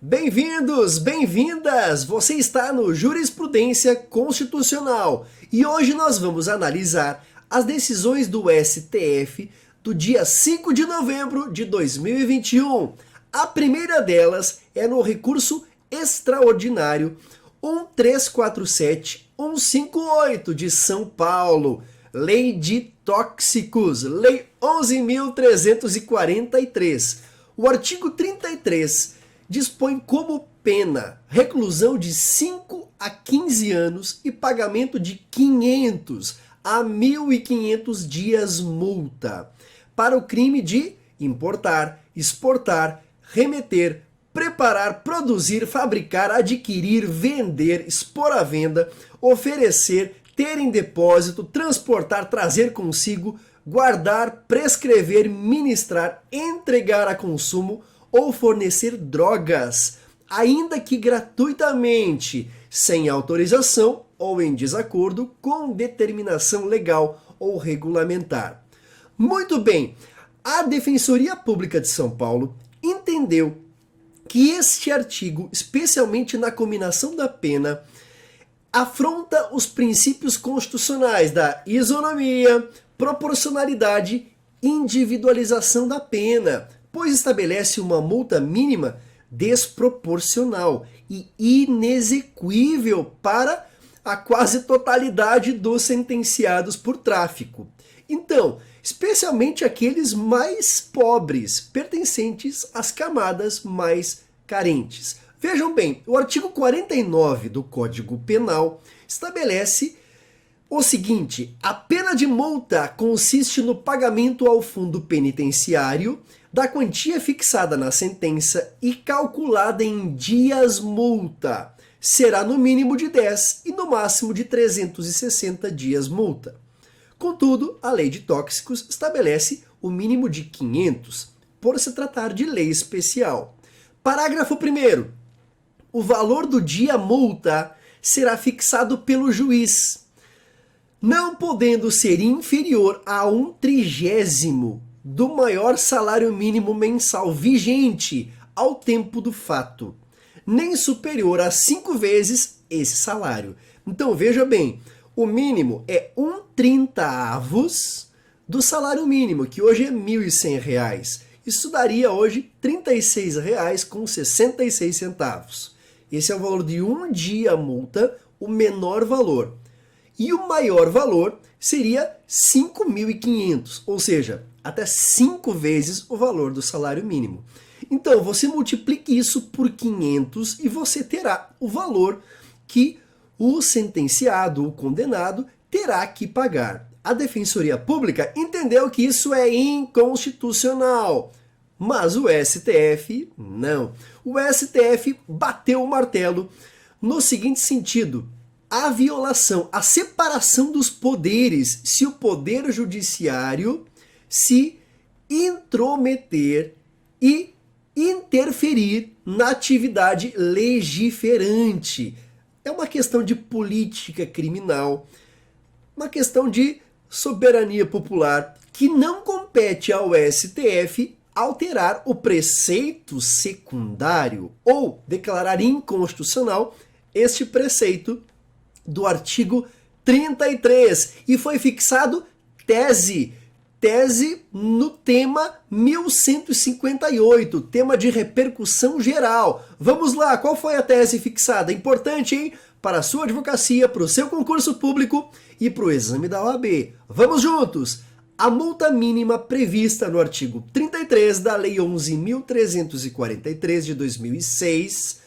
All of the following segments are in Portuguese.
Bem-vindos, bem-vindas! Você está no Jurisprudência Constitucional e hoje nós vamos analisar as decisões do STF do dia 5 de novembro de 2021. A primeira delas é no recurso extraordinário 1347158 de São Paulo, Lei de Tóxicos, Lei 11.343. O artigo 33 dispõe como pena reclusão de 5 a 15 anos e pagamento de 500 a 1.500 dias multa para o crime de importar, exportar, remeter, preparar, produzir, fabricar, adquirir, vender, expor à venda, oferecer, ter em depósito, transportar, trazer consigo, guardar, prescrever, ministrar, entregar a consumo ou fornecer drogas, ainda que gratuitamente, sem autorização ou em desacordo com determinação legal ou regulamentar. Muito bem, a Defensoria Pública de São Paulo entendeu que este artigo, especialmente na cominação da pena, afronta os princípios constitucionais da isonomia, proporcionalidade e individualização da pena, pois estabelece uma multa mínima desproporcional e inexequível para a quase totalidade dos sentenciados por tráfico. Então, especialmente aqueles mais pobres, pertencentes às camadas mais carentes. Vejam bem, o artigo 49 do Código Penal estabelece o seguinte: a pena de multa consiste no pagamento ao fundo penitenciário da quantia fixada na sentença e calculada em dias multa. Será no mínimo de 10 e no máximo de 360 dias multa. Contudo, a Lei de Tóxicos estabelece o mínimo de 500, por se tratar de lei especial. Parágrafo 1º. O valor do dia multa será fixado pelo juiz, não podendo ser inferior a 1/30 do maior salário mínimo mensal vigente ao tempo do fato, nem superior a 5 vezes esse salário. Então veja bem, o mínimo é 1/30 do salário mínimo, que hoje é R$ 1.100. Isso daria hoje R$ 36,66. Esse é o valor de um dia multa, o menor valor. E o maior valor seria 5.500, ou seja, até 5 vezes o valor do salário mínimo. Então, você multiplique isso por 500 e você terá o valor que o sentenciado, o condenado, terá que pagar. A Defensoria Pública entendeu que isso é inconstitucional, mas o STF não. O STF bateu o martelo no seguinte sentido: a violação, a separação dos poderes, se o poder judiciário se intrometer e interferir na atividade legiferante. É uma questão de política criminal, uma questão de soberania popular que não compete ao STF alterar o preceito secundário ou declarar inconstitucional este preceito do artigo 33, e foi fixado tese no tema 1158, tema de repercussão geral. Vamos lá, qual foi a tese fixada? Importante, hein? Para a sua advocacia, para o seu concurso público e para o exame da OAB. Vamos juntos! A multa mínima prevista no artigo 33 da Lei 11.343 de 2006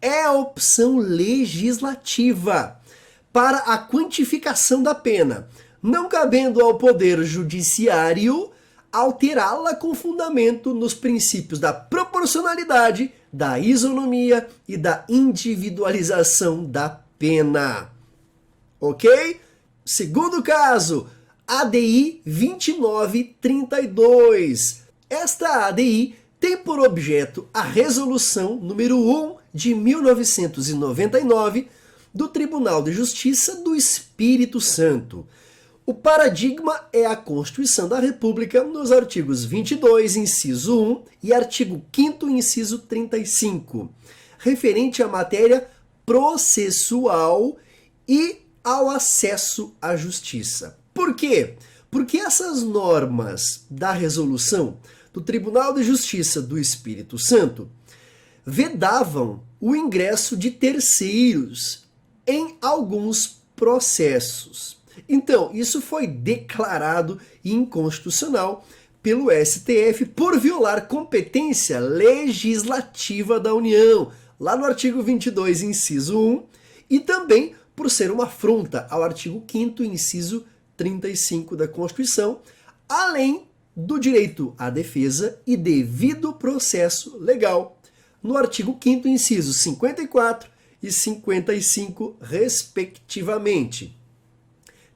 é a opção legislativa para a quantificação da pena, não cabendo ao Poder Judiciário alterá-la com fundamento nos princípios da proporcionalidade, da isonomia e da individualização da pena. Ok? Segundo caso, ADI 2932. Esta ADI tem por objeto a Resolução número 1 de 1999 do Tribunal de Justiça do Espírito Santo. O paradigma é a Constituição da República, nos artigos 22, inciso 1 e artigo 5º, inciso 35, referente à matéria processual e ao acesso à justiça. Por quê? Porque essas normas da resolução do Tribunal de Justiça do Espírito Santo vedavam o ingresso de terceiros em alguns processos. Então, isso foi declarado inconstitucional pelo STF por violar competência legislativa da União, lá no artigo 22, inciso 1, e também por ser uma afronta ao artigo 5º, inciso 35 da Constituição, além do direito à defesa e devido processo legal, no artigo 5º, incisos 54 e 55, respectivamente.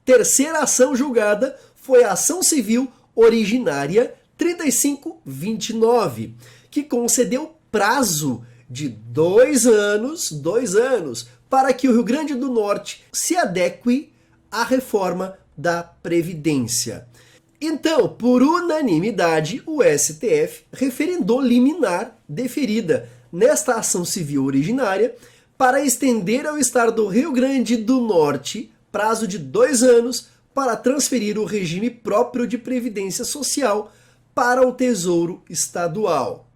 Terceira ação julgada foi a ação civil originária 3529, que concedeu prazo de 2 anos, para que o Rio Grande do Norte se adeque à reforma da Previdência. Então, por unanimidade, o STF referendou liminar deferida nesta ação civil originária para estender ao estado do Rio Grande do Norte prazo de 2 anos para transferir o regime próprio de previdência social para o Tesouro Estadual.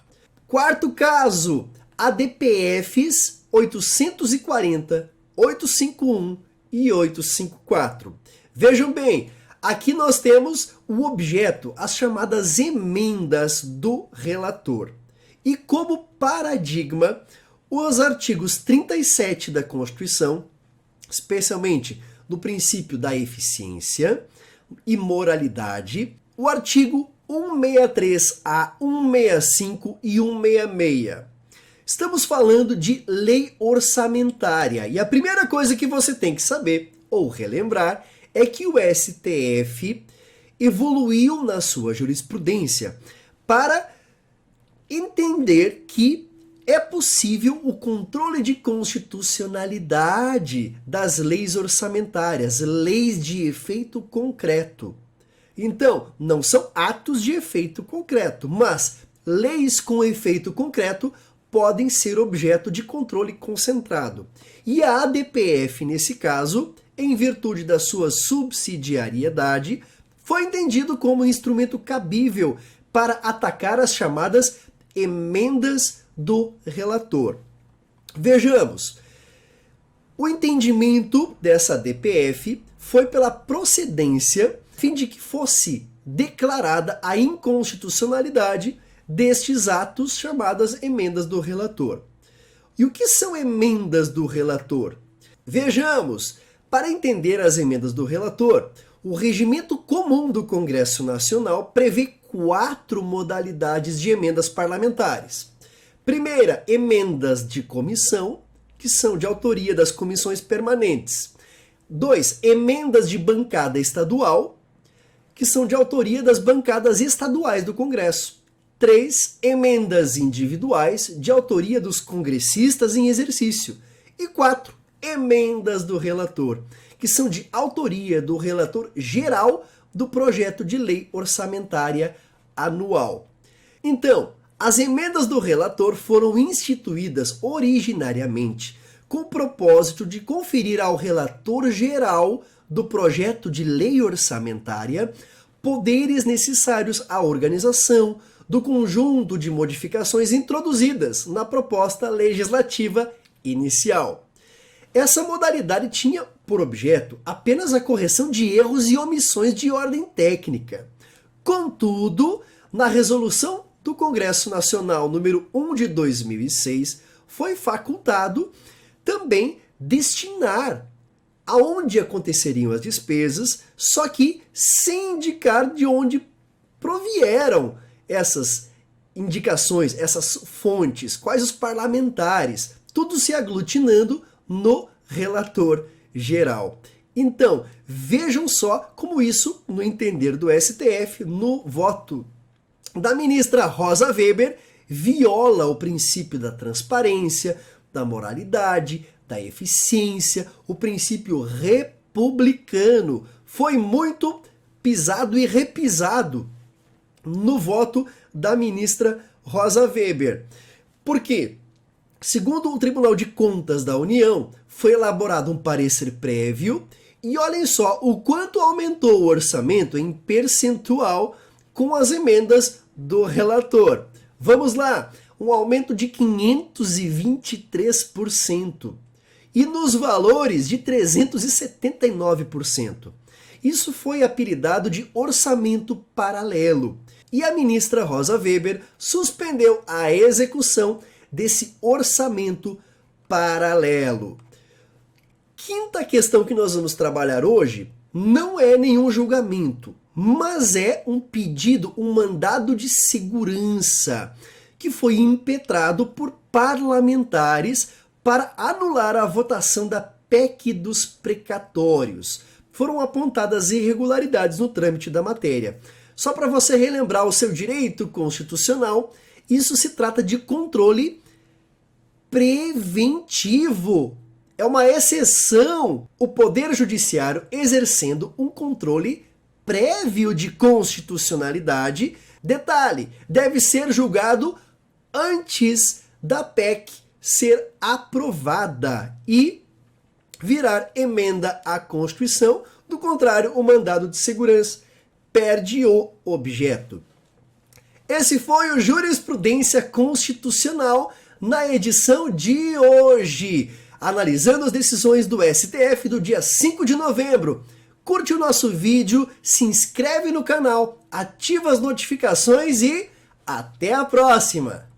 Quarto caso, ADPFs 840, 851 e 854. Vejam bem, aqui nós temos o objeto, as chamadas emendas do relator. E como paradigma, os artigos 37 da Constituição, especialmente no princípio da eficiência e moralidade, o artigo 163A, 165 e 166. Estamos falando de lei orçamentária. E a primeira coisa que você tem que saber ou relembrar é que o STF evoluiu na sua jurisprudência para entender que é possível o controle de constitucionalidade das leis orçamentárias, leis de efeito concreto. Então, não são atos de efeito concreto, mas leis com efeito concreto podem ser objeto de controle concentrado. E a ADPF, nesse caso, em virtude da sua subsidiariedade, foi entendido como instrumento cabível para atacar as chamadas emendas do relator. Vejamos, o entendimento dessa ADPF foi pela procedência, a fim de que fosse declarada a inconstitucionalidade destes atos chamadas emendas do relator. E o que são emendas do relator? Vejamos, para entender as emendas do relator, o regimento comum do Congresso Nacional prevê 4 modalidades de emendas parlamentares. Primeira, emendas de comissão, que são de autoria das comissões permanentes. 2, emendas de bancada estadual, que são de autoria das bancadas estaduais do Congresso. 3, emendas individuais, de autoria dos congressistas em exercício. E 4, emendas do relator, que são de autoria do relator geral do projeto de lei orçamentária anual. Então, as emendas do relator foram instituídas originariamente com o propósito de conferir ao relator geral do projeto de lei orçamentária poderes necessários à organização do conjunto de modificações introduzidas na proposta legislativa inicial. Essa modalidade tinha por objeto apenas a correção de erros e omissões de ordem técnica. Contudo, na resolução do Congresso Nacional número 1 de 2006, foi facultado também destinar aonde aconteceriam as despesas, só que sem indicar de onde provieram essas indicações, essas fontes, quais os parlamentares, tudo se aglutinando no relator geral. Então, vejam só como isso, no entender do STF, no voto da ministra Rosa Weber, viola o princípio da transparência, da moralidade, da eficiência, o princípio republicano. Foi muito pisado e repisado no voto da ministra Rosa Weber. Por quê? Segundo o Tribunal de Contas da União, foi elaborado um parecer prévio e olhem só o quanto aumentou o orçamento em percentual com as emendas do relator. Vamos lá, um aumento de 523% e nos valores de 379%. Isso foi apelidado de orçamento paralelo. E a ministra Rosa Weber suspendeu a execução desse orçamento paralelo. Quinta questão que nós vamos trabalhar hoje não é nenhum julgamento, mas é um pedido, um mandado de segurança que foi impetrado por parlamentares para anular a votação da PEC dos precatórios. Foram apontadas irregularidades no trâmite da matéria. Só para você relembrar o seu direito constitucional, isso se trata de controle preventivo. É uma exceção o Poder Judiciário exercendo um controle prévio de constitucionalidade. Detalhe, deve ser julgado antes da PEC ser aprovada e virar emenda à Constituição. Do contrário, o mandado de segurança perde o objeto. Esse foi o Jurisprudência Constitucional na edição de hoje, analisando as decisões do STF do dia 5 de novembro. Curte o nosso vídeo, se inscreve no canal, ativa as notificações e até a próxima!